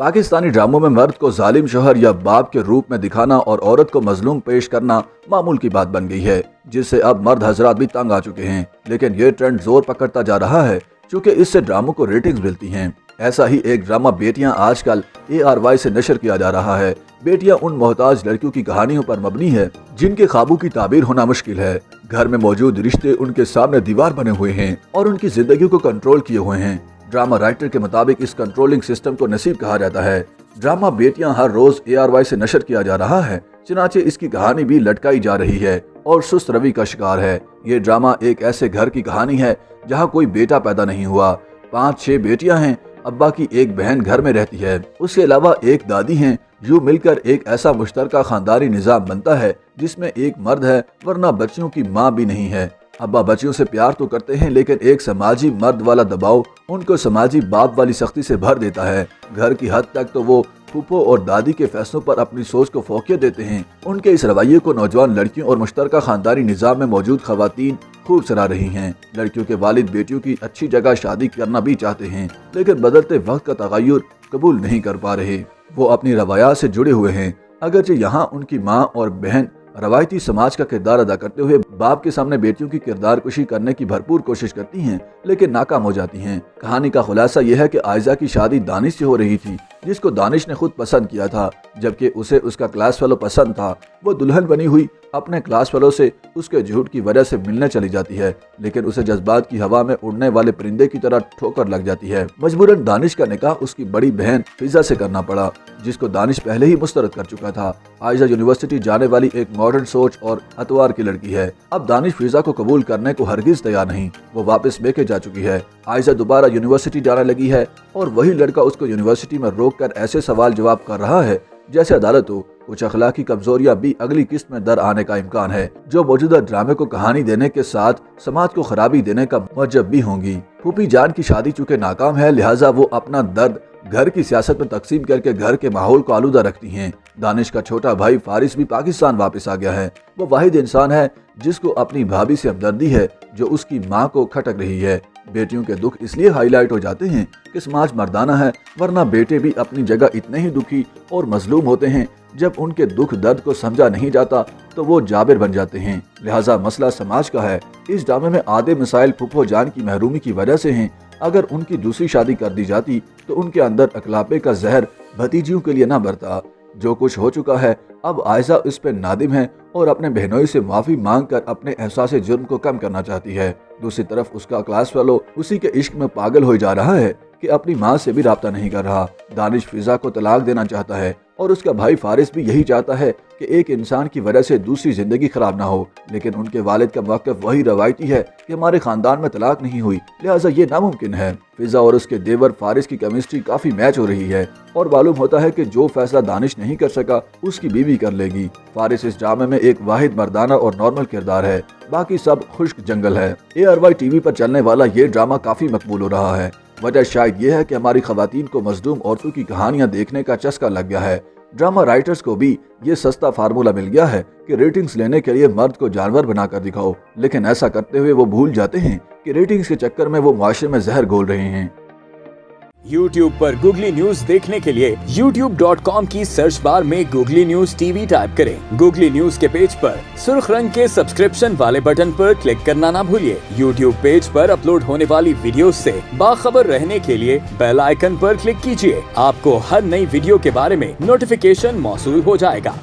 पाकिस्तानी ड्रामों में मर्द को जालिम शोहर या बाप के रूप में दिखाना और औरत को मजलूम पेश करना मामूल की बात बन गई है, जिससे अब मर्द हजरात भी तंग आ चुके हैं। लेकिन ये ट्रेंड जोर पकड़ता जा रहा है क्योंकि इससे ड्रामों को रेटिंग्स मिलती हैं। ऐसा ही एक ड्रामा बेटियां आजकल ARY से नशर किया जा रहा है। बेटियां उन मोहताज लड़कियों की कहानियों पर मबनी है जिनके ख्वाबों की ताबीर होना मुश्किल है। घर में मौजूद रिश्ते उनके सामने दीवार बने हुए हैं और उनकी जिंदगी को कंट्रोल किए हुए हैं। ड्रामा राइटर के मुताबिक इस कंट्रोलिंग सिस्टम को नसीब कहा जाता है। ड्रामा बेटियां हर रोज ARY से नशर किया जा रहा है, चनाचे इसकी कहानी भी लटकाई जा रही है और सुस्त रवि का शिकार है। ये ड्रामा एक ऐसे घर की कहानी है जहां कोई बेटा पैदा नहीं हुआ। 5-6 बेटियां हैं, अब्बा की एक बहन घर में रहती है, उसके अलावा एक दादी हैं। यूं मिलकर एक ऐसा मुश्तरका खानदानी निजाम बनता है जिसमें एक मर्द है वरना बच्चियों की माँ भी नहीं है। अब्बा बच्चियों से प्यार तो करते हैं लेकिन एक समाजी मर्द वाला दबाव उनको समाजी बाप वाली सख्ती से भर देता है। घर की हद तक तो वो फूफो और दादी के फैसलों पर अपनी सोच को फौकियत देते हैं। उनके इस रवैये को नौजवान लड़कियों और मुश्तरका खानदानी निजाम में मौजूद खवातीन खूब सराह रही हैं। लड़कियों के वालिद बेटियों की अच्छी जगह शादी करना भी चाहते हैं लेकिन बदलते वक्त का तगय्युर कबूल नहीं कर पा रहे। वो अपनी रवायात से जुड़े हुए हैं, अगरचे यहाँ उनकी माँ और बहन रवायती समाज का किरदार अदा करते हुए बाप के सामने बेटियों की किरदार कुशी करने की भरपूर कोशिश करती हैं लेकिन नाकाम हो जाती हैं। कहानी का खुलासा यह है कि आयजा की शादी दानिश से हो रही थी जिसको दानिश ने खुद पसंद किया था, जबकि उसे उसका क्लास फेलो पसंद था। वो दुल्हन बनी हुई अपने क्लास फेलो से उसके झूठ की वजह से मिलने चली जाती है लेकिन उसे जज्बात की हवा में उड़ने वाले परिंदे की तरह ठोकर लग जाती है। मजबूरन दानिश का निकाह उसकी बड़ी बहन फिजा से करना पड़ा जिसको दानिश पहले ही मुस्तरद कर चुका था। आयजा यूनिवर्सिटी जाने वाली एक मॉडर्न सोच और अतवार की लड़की है। अब दानिश फिजा को कबूल करने को हरगिज तैयार नहीं, वो वापस बेके जा चुकी है। आयजा दोबारा यूनिवर्सिटी जाने लगी है और वही लड़का उसको यूनिवर्सिटी में रोक कर ऐसे सवाल जवाब कर रहा है जैसे अदालत हो। कुछ अखलाकी कमजोरियां भी अगली किस्त में दर आने का इम्कान है जो मौजूदा ड्रामे को कहानी देने के साथ समाज को खराबी देने का मुजब भी होंगी। फूफी जान की शादी चूंकि नाकाम है लिहाजा वो अपना दर्द घर की सियासत में तकसीम करके घर के माहौल को आलूदा रखती हैं। दानिश का छोटा भाई फारिस भी पाकिस्तान वापस आ गया है। वो वाहिद इंसान है जिसको अपनी भाभी से हमदर्दी है जो उसकी माँ को खटक रही है। बेटियों के दुख इसलिए हाईलाइट हो जाते हैं कि समाज मर्दाना है, वरना बेटे भी अपनी जगह इतने ही दुखी और मजलूम होते हैं। जब उनके दुख दर्द को समझा नहीं जाता तो वो जाबिर बन जाते हैं। लिहाजा मसला समाज का है। इस ड्रामे में आधे मिसाइल फूफो जान की महरूमी की वजह से हैं। अगर उनकी दूसरी शादी कर दी जाती तो उनके अंदर अखलापे का जहर भतीजियों के लिए न बरता। जो कुछ हो चुका है अब आयजा उस पर नादिम है और अपने बहनोई से माफी मांग कर अपने एहसास जुर्म को कम करना चाहती है। दूसरी तरफ उसका क्लास फेलो उसी के इश्क में पागल हो जा रहा है कि अपनी माँ से भी राब्ता नहीं कर रहा। दानिश फिजा को तलाक देना चाहता है और उसका भाई फारिस भी यही चाहता है कि एक इंसान की वजह से दूसरी जिंदगी खराब ना हो। लेकिन उनके वालिद का मौक़िफ़ वही रवायती है कि हमारे खानदान में तलाक नहीं हुई, लिहाजा ये नामुमकिन है। फिजा और उसके देवर फारिस की केमिस्ट्री काफी मैच हो रही है और मालूम होता है कि जो फैसला दानिश नहीं कर सका उसकी बीवी कर लेगी। फारिस इस ड्रामे में एक वाहिद मर्दाना और नॉर्मल किरदार है, बाकी सब खुश्क जंगल है। ARY टीवी पर चलने वाला ये ड्रामा काफी मकबूल हो रहा है। वजह शायद ये है कि हमारी खवातीन को मजलूम औरतों की कहानियां देखने का चस्का लग गया है। ड्रामा राइटर्स को भी ये सस्ता फार्मूला मिल गया है कि रेटिंग्स लेने के लिए मर्द को जानवर बनाकर दिखाओ, लेकिन ऐसा करते हुए वो भूल जाते हैं कि रेटिंग्स के चक्कर में वो मुआशरे में जहर घोल रहे हैं। YouTube पर गूगली न्यूज देखने के लिए youtube.com की सर्च बार में गूगली न्यूज TV टाइप करें। गूगली न्यूज के पेज पर सुर्ख रंग के सब्सक्रिप्शन वाले बटन पर क्लिक करना ना भूलिए। YouTube पेज पर अपलोड होने वाली वीडियोस से बाखबर रहने के लिए बेल आइकन पर क्लिक कीजिए। आपको हर नई वीडियो के बारे में नोटिफिकेशन मौसूल हो जाएगा।